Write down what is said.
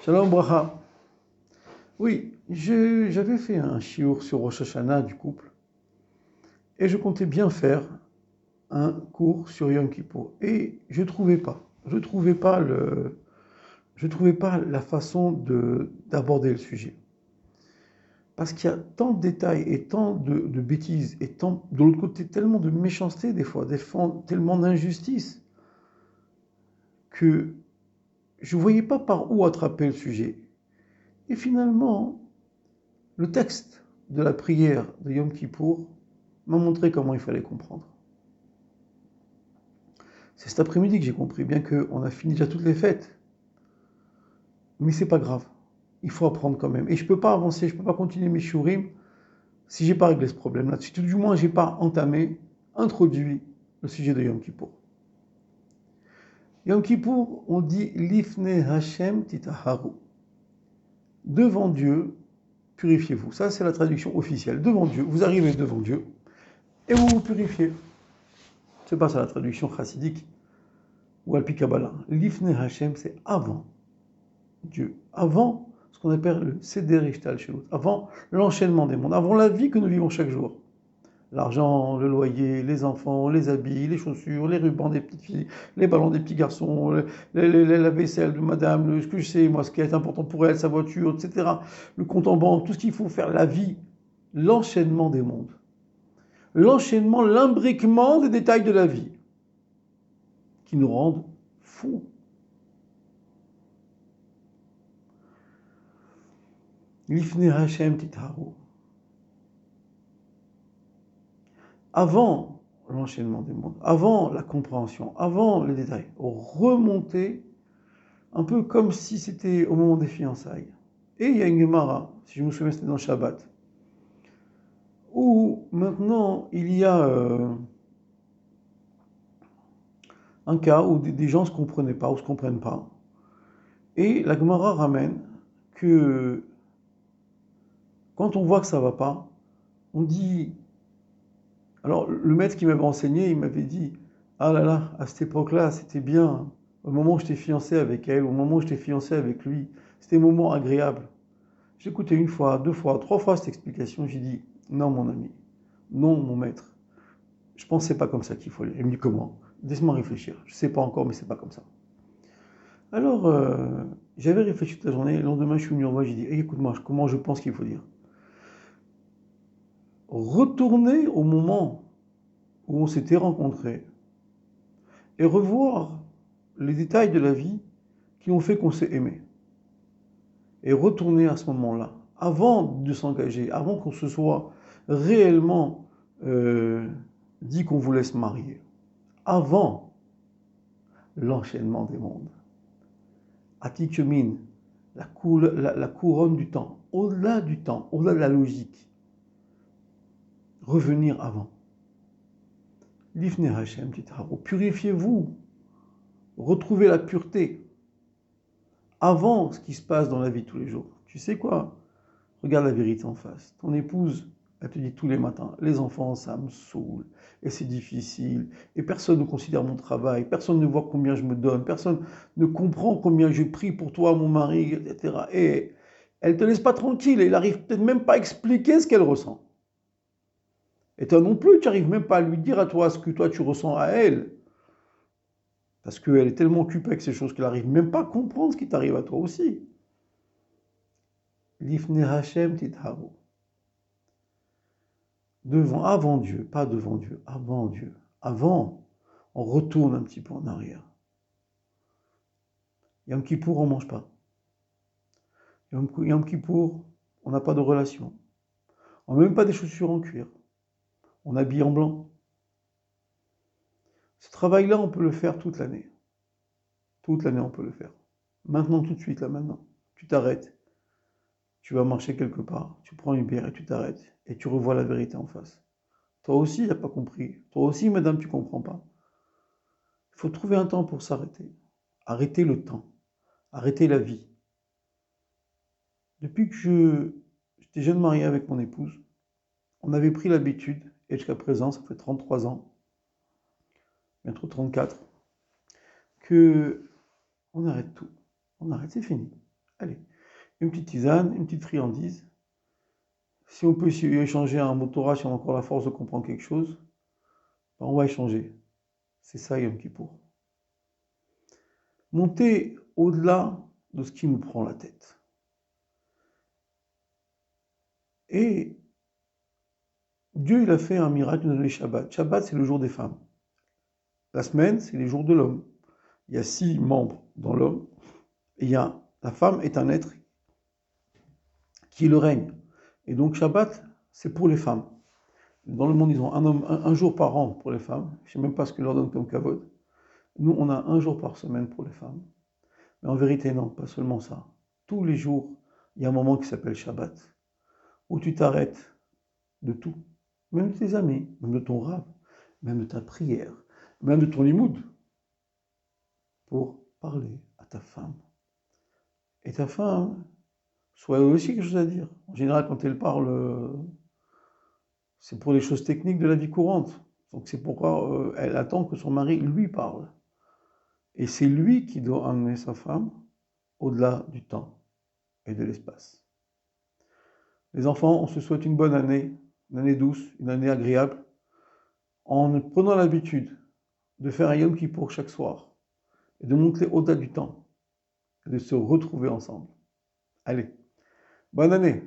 Shalom Bracha. Oui, j'avais fait un shiur sur Rosh Hashanah du couple et je comptais bien faire un cours sur Yom Kippour et je trouvais pas la façon d'aborder le sujet. Parce qu'il y a tant de détails et tant de bêtises et tant, de l'autre côté, tellement de méchanceté des fois, tellement d'injustice que je ne voyais pas par où attraper le sujet. Et finalement, le texte de la prière de Yom Kippour m'a montré comment il fallait comprendre. C'est cet après-midi que j'ai compris, bien qu'on a fini déjà toutes les fêtes. Mais c'est pas grave. Il faut apprendre quand même. Et je peux pas avancer, je peux pas continuer mes shurim si j'ai pas réglé ce problème-là. Si tout du moins j'ai pas introduit le sujet de Yom Kippour. Yom Kippour, on dit Lifne Hashem Titaharu. Devant Dieu, purifiez-vous. Ça, c'est la traduction officielle. Devant Dieu, vous arrivez devant Dieu et vous vous purifiez. C'est pas ça la traduction chassidique ou Alpi Kabbalah. Lifne Hashem, c'est avant Dieu, avant ce qu'on appelle le Seder Ishtal Shelut, avant l'enchaînement des mondes, avant la vie que nous vivons chaque jour. L'argent, le loyer, les enfants, les habits, les chaussures, les rubans des petites filles, les ballons des petits garçons, la vaisselle de madame, ce que je sais, moi, ce qui est important pour elle, sa voiture, etc. Le compte en banque, tout ce qu'il faut faire, la vie, l'enchaînement des mondes. L'enchaînement, l'imbriquement des détails de la vie qui nous rendent fous. Lifne Hashem Titharu. Avant l'enchaînement des mondes, avant la compréhension, avant les détails, remonter un peu comme si c'était au moment des fiançailles. Et il y a une Gemara, si je me souviens c'était dans Shabbat, où maintenant il y a un cas où des gens ne se comprenaient pas ou ne se comprennent pas. Et la Gemara ramène que quand on voit que ça ne va pas, on dit... Alors le maître qui m'avait enseigné, il m'avait dit, ah là là, à cette époque-là, c'était bien, au moment où je t'ai fiancé avec elle, au moment où je t'ai fiancé avec lui, c'était un moment agréable. J'ai écouté une fois, deux fois, trois fois cette explication, j'ai dit, non mon ami, non mon maître, je pensais pas comme ça qu'il faut aller. Il me dit comment? Laisse-moi réfléchir, je sais pas encore, mais c'est pas comme ça. Alors, j'avais réfléchi toute la journée, le lendemain je suis venu en moi, j'ai dit, hey, écoute-moi, comment je pense qu'il faut dire? Retourner au moment où on s'était rencontrés et revoir les détails de la vie qui ont fait qu'on s'est aimé. Et retourner à ce moment-là, avant de s'engager, avant qu'on se soit réellement dit qu'on voulait se marier, avant l'enchaînement des mondes. Atik Yomin, la couronne du temps, au-delà du temps, au-delà de la logique. Revenir avant. Lifne Hashem Titharu, purifiez-vous, retrouvez la pureté avant ce qui se passe dans la vie de tous les jours. Tu sais quoi? Regarde la vérité en face. Ton épouse, elle te dit tous les matins, les enfants, ça me saoule, et c'est difficile, et personne ne considère mon travail, personne ne voit combien je me donne, personne ne comprend combien je prie pour toi, mon mari, etc. Et elle ne te laisse pas tranquille, et elle n'arrive peut-être même pas à expliquer ce qu'elle ressent. Et toi non plus, tu n'arrives même pas à lui dire à toi ce que toi tu ressens à elle. Parce qu'elle est tellement occupée avec ces choses qu'elle n'arrive même pas à comprendre ce qui t'arrive à toi aussi. Lifne Hashem Titharu. Avant Dieu, pas devant Dieu, avant Dieu. Avant, on retourne un petit peu en arrière. Yom Kippour, on ne mange pas. Yom Kippour, on n'a pas de relation. On n'a même pas des chaussures en cuir. On habille en blanc. Ce travail-là, on peut le faire toute l'année. Toute l'année, on peut le faire. Maintenant, tout de suite, là, maintenant. Tu t'arrêtes. Tu vas marcher quelque part. Tu prends une bière et tu t'arrêtes. Et tu revois la vérité en face. Toi aussi, tu n'as pas compris. Toi aussi, madame, tu ne comprends pas. Il faut trouver un temps pour s'arrêter. Arrêter le temps. Arrêter la vie. Depuis que j'étais jeune marié avec mon épouse, on avait pris l'habitude, et jusqu'à présent, ça fait 33 ans, bientôt 34, que on arrête tout. On arrête, c'est fini. Allez, une petite tisane, une petite friandise. Si on peut échanger un mot Torah, si on a encore la force de comprendre quelque chose, ben on va échanger. C'est ça Yom Kippour. Monter au-delà de ce qui nous prend la tête. Et Dieu, il a fait un miracle, il nous a donné Shabbat. Shabbat, c'est le jour des femmes. La semaine, c'est les jours de l'homme. Il y a 6 membres dans l'homme. Et la femme est un être qui le règne. Et donc Shabbat, c'est pour les femmes. Dans le monde, ils ont un jour par an pour les femmes. Je ne sais même pas ce que leur donne comme kavod. Nous, on a un jour par semaine pour les femmes. Mais en vérité, non, pas seulement ça. Tous les jours, il y a un moment qui s'appelle Shabbat, où tu t'arrêtes de tout. Même de tes amis, même de ton rab, même de ta prière, même de ton limoud, pour parler à ta femme. Et ta femme, soit elle aussi quelque chose à dire. En général, quand elle parle, c'est pour les choses techniques de la vie courante. Donc c'est pourquoi elle attend que son mari lui parle. Et c'est lui qui doit amener sa femme au-delà du temps et de l'espace. Les enfants, on se souhaite une bonne année, une année douce, une année agréable, en prenant l'habitude de faire un Yom Kippour chaque soir et de monter au-delà du temps et de se retrouver ensemble. Allez, bonne année!